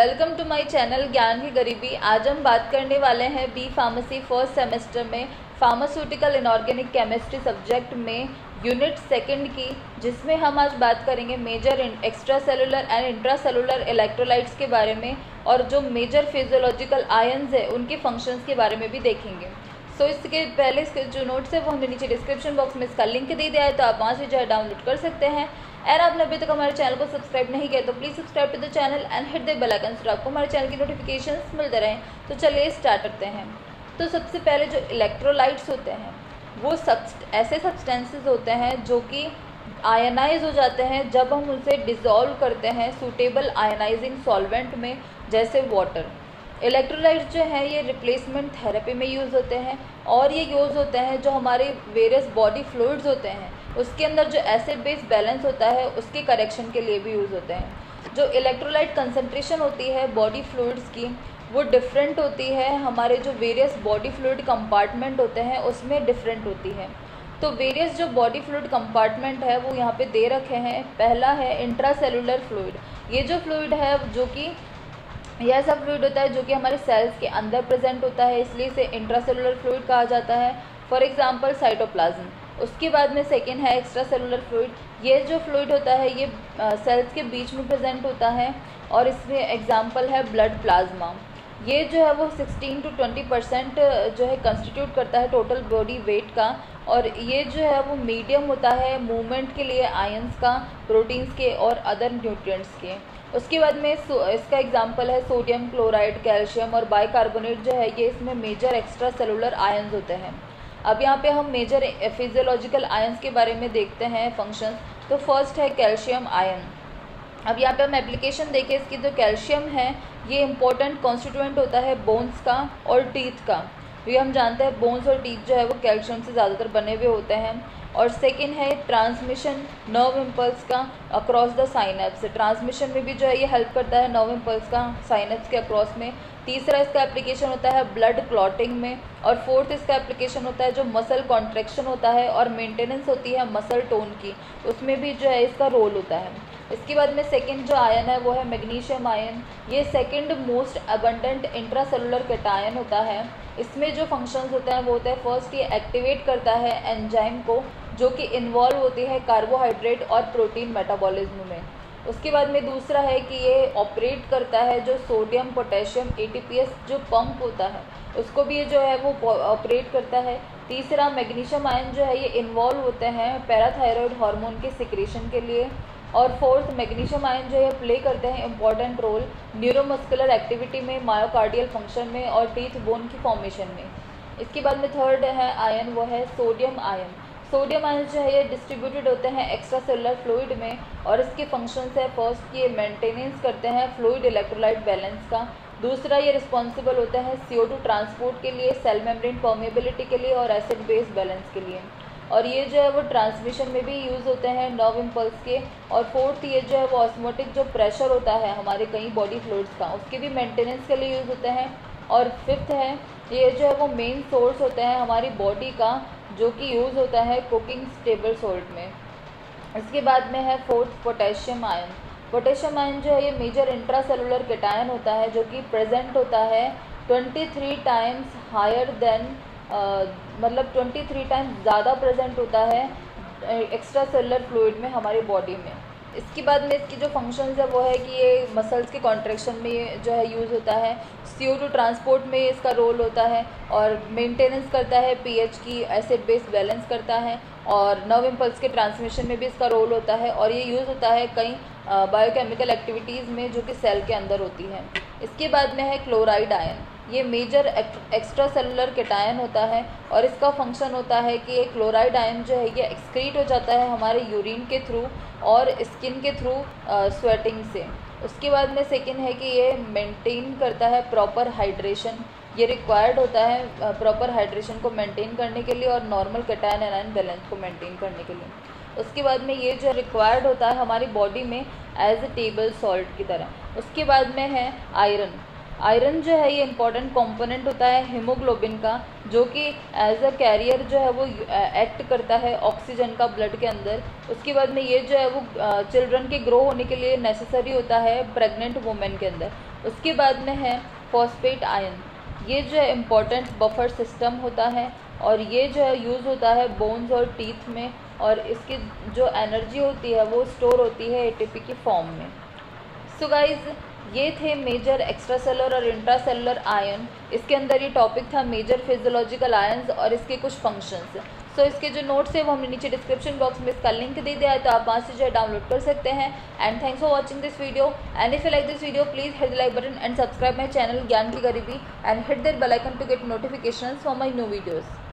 Welcome to my channel ज्ञान की गरीबी। आज हम बात करने वाले हैं बी फार्मेसी फर्स्ट सेमेस्टर में फार्मास्यूटिकल इनऑर्गेनिक केमिस्ट्री सब्जेक्ट में यूनिट सेकंड की, जिसमें हम आज बात करेंगे major extra cellular and intra cellular electrolytes के बारे में, और जो मेजर फिजियोलॉजिकल आयंस है उनके फंक्शंस के बारे में भी देखेंगे। सो इसके पहले इसके जो नोट्स है वो हमने नीचे डिस्क्रिप्शन बॉक्स में इसका लिंक दे दिया है, तो आप वहाँ से जो है डाउनलोड कर सकते हैं। और आपने अभी तक हमारे चैनल को सब्सक्राइब नहीं किया तो please subscribe to the channel and hit the bell icon तो आपको हमारे चैनल की नोटिफिकेशंस मिलते रहें। तो चलिए स्टार्ट करते हैं। तो सबसे पहले जो इलेक्ट्रोलाइट्स होते हैं वो ऐसे सब्सटेंसेस होते हैं जो कि आयनाइज हो जाते हैं जब हम उनसे डिज़ोल्व करते हैं सूटेबल आयनाइजिंग सॉल्वेंट में, जैसे वाटर। इलेक्ट्रोलाइट्स जो है ये रिप्लेसमेंट थेरेपी में यूज़ होते हैं, और ये यूज़ होते हैं जो हमारे वेरियस बॉडी फ्लूइड्स होते हैं उसके अंदर जो एसिड बेस बैलेंस होता है उसके करेक्शन के लिए भी यूज़ होते हैं। जो इलेक्ट्रोलाइट कंसंट्रेशन होती है बॉडी फ्लूइड्स की वो डिफरेंट होती है, हमारे जो वेरियस बॉडी फ्लूइड कंपार्टमेंट होते हैं उसमें डिफरेंट होती है। तो वेरियस जो बॉडी फ्लूइड कंपार्टमेंट है वो यहाँ पे दे रखे हैं। पहला है इंट्रासेलुलर फ्लूइड। ये जो फ्लूइड है जो कि यह ऐसा फ्लूइड होता है जो कि हमारे सेल्स के अंदर प्रेजेंट होता है, इसलिए इसे इंट्रासेलुलर फ्लूइड कहा जाता है। For example cytoplasm. उसके बाद में सेकेंड है एक्स्ट्रा सेलुलर फ्लूइड। ये जो फ्लूइड होता है ये सेल्स के बीच में प्रेजेंट होता है, और इसमें एग्जांपल है ब्लड प्लाज्मा। ये जो है वो 16 to 20% जो है कंस्टिट्यूट करता है टोटल बॉडी वेट का, और ये जो है वो मीडियम होता है मूवमेंट के लिए आयंस का, प्रोटीन्स के और अदर न्यूट्रिएंट्स के। उसके बाद में इसका एग्जांपल है सोडियम क्लोराइड, कैल्शियम और बाइकार्बोनेट जो है ये इसमें मेजर एक्स्ट्रा सेलुलर आयंस होते हैं। अब यहाँ पे हम मेजर फिजियोलॉजिकल आयंस के बारे में देखते हैं फंक्शंस। तो फर्स्ट है कैल्शियम आयन। अब यहाँ पे हम एप्लीकेशन देखें इसकी। जो कैल्शियम है ये इंपॉर्टेंट कॉन्स्टिट्यूएंट होता है बोन्स का और टीथ का। ये हम जानते हैं बोन्स और टीथ जो है वो कैल्शियम से ज़्यादातर बने हुए होते हैं। और सेकेंड है ट्रांसमिशन नर्व इम्पल्स का अक्रॉस द साइनेप्स। ट्रांसमिशन में भी जो है ये हेल्प करता है नर्व इम्पल्स का साइनेप्स के अक्रॉस में। तीसरा इसका एप्लीकेशन होता है ब्लड क्लॉटिंग में। और फोर्थ इसका एप्लीकेशन होता है जो मसल कॉन्ट्रैक्शन होता है और मेंटेनेंस होती है मसल टोन की, उसमें भी जो है इसका रोल होता है। इसके बाद में सेकंड जो आयन है वो है मैग्नीशियम आयन। ये second most abundant intracellular cation होता है। इसमें जो फंक्शंस होते हैं वो होता है फर्स्ट ये एक्टिवेट करता है एंजाइम को जो कि इन्वॉल्व होती है कार्बोहाइड्रेट और प्रोटीन मेटाबॉलिज्म में। उसके बाद में दूसरा है कि ये ऑपरेट करता है जो सोडियम पोटेशियम ATPase जो पंप होता है उसको भी ये जो है वो ऑपरेट करता है। तीसरा मैग्नीशियम आयन जो है ये इन्वॉल्व होते हैं पैराथायरॉयड हार्मोन के सिक्रेशन के लिए। और फोर्थ मैग्नीशियम आयन जो है प्ले करते हैं इंपॉर्टेंट रोल न्यूरोमस्कुलर एक्टिविटी में, मायोकार्डियल फंक्शन में और टीथ बोन की फॉर्मेशन में। इसके बाद में थर्ड है आयन वो है सोडियम आयन। सोडियम आयन जो है ये डिस्ट्रीब्यूटेड होते हैं एक्स्ट्रा सेलुलर फ्लूइड में, और इसके फंक्शंस है फर्स्ट ये मेंटेनेंस करते हैं फ्लूइड इलेक्ट्रोलाइट बैलेंस का। दूसरा ये रिस्पॉन्सिबल होते हैं CO2 ट्रांसपोर्ट के लिए, सेल मेम्ब्रेन परमेबिलिटी के लिए और एसिड बेस बैलेंस के लिए। और ये जो है वो ट्रांसमिशन में भी यूज़ होते हैं नर्व इम्पल्स के। और फोर्थ ये जो है वो ऑस्मोटिक जो प्रेशर होता है हमारे कई बॉडी फ्लूइड्स का उसके भी मेंटेनेंस के लिए यूज़ होते हैं। और फिफ्थ है ये जो है वो मेन सोर्स होते हैं हमारी बॉडी का जो कि यूज़ होता है कुकिंग स्टेबल सॉल्ट में। इसके बाद में है fourth potassium ion. Potassium ion जो है ये मेजर इंट्रासेलुलर कैटायन होता है जो कि प्रेजेंट होता है 23 टाइम्स हायर देन मतलब 23 टाइम्स ज़्यादा प्रेजेंट होता है एक्स्ट्रा सेलुलर फ्लूइड में हमारी बॉडी में। इसके बाद में इसकी जो फंक्शंस है वो है कि ये मसल्स के कॉन्ट्रैक्शन में जो है यूज़ होता है, CO2 ट्रांसपोर्ट में इसका रोल होता है, और मेंटेनेंस करता है pH की, एसिड बेस बैलेंस करता है, और नर्व इम्पल्स के ट्रांसमिशन में भी इसका रोल होता है। और ये यूज़ होता है कई बायोकेमिकल एक्टिविटीज़ में जो कि सेल के अंदर होती है। इसके बाद में है क्लोराइड आयन। ये मेजर एक्स्ट्रा सेलुलर कैटायन होता है, और इसका फंक्शन होता है कि ये क्लोराइड आयन जो है ये एक्सक्रीट हो जाता है हमारे यूरिन के थ्रू और स्किन के थ्रू स्वेटिंग से। उसके बाद में सेकेंड है कि ये मेंटेन करता है प्रॉपर हाइड्रेशन। ये रिक्वायर्ड होता है प्रॉपर हाइड्रेशन को मेंटेन करने के लिए और नॉर्मल कैटायन एनायन बैलेंस को मेंटेन करने के लिए। उसके बाद में ये जो रिक्वायर्ड होता है हमारी बॉडी में एज ए टेबल सॉल्ट की तरह। उसके बाद में है आयरन। आयरन जो है ये इंपॉर्टेंट कंपोनेंट होता है हीमोग्लोबिन का, जो कि एज अ कैरियर जो है वो एक्ट करता है ऑक्सीजन का ब्लड के अंदर। उसके बाद में ये जो है वो चिल्ड्रन के ग्रो होने के लिए नेसेसरी होता है प्रेग्नेंट वुमेन के अंदर। उसके बाद में है फॉस्फेट आयन, ये जो है इम्पॉर्टेंट बफर सिस्टम होता है और ये जो है यूज़ होता है बोन्स और टीथ में, और इसकी जो एनर्जी होती है वो स्टोर होती है एटीपी की फॉर्म में। सो गाइज, ये थे मेजर एक्स्ट्रासेलुलर और इंट्रासेलुलर आयन। इसके अंदर ये टॉपिक था मेजर फिजियोलॉजिकल आयन्स और इसके कुछ फंक्शंस। सो इसके जो नोट्स है वो हमने नीचे डिस्क्रिप्शन बॉक्स में इसका लिंक दे दिया है, तो आप वहाँ से जो है डाउनलोड कर सकते हैं। And thanks for watching this video, and if you like this video please hit the like button and subscribe my channel ज्ञान की गरीबी, and hit that bell icon to get notifications for my new videos.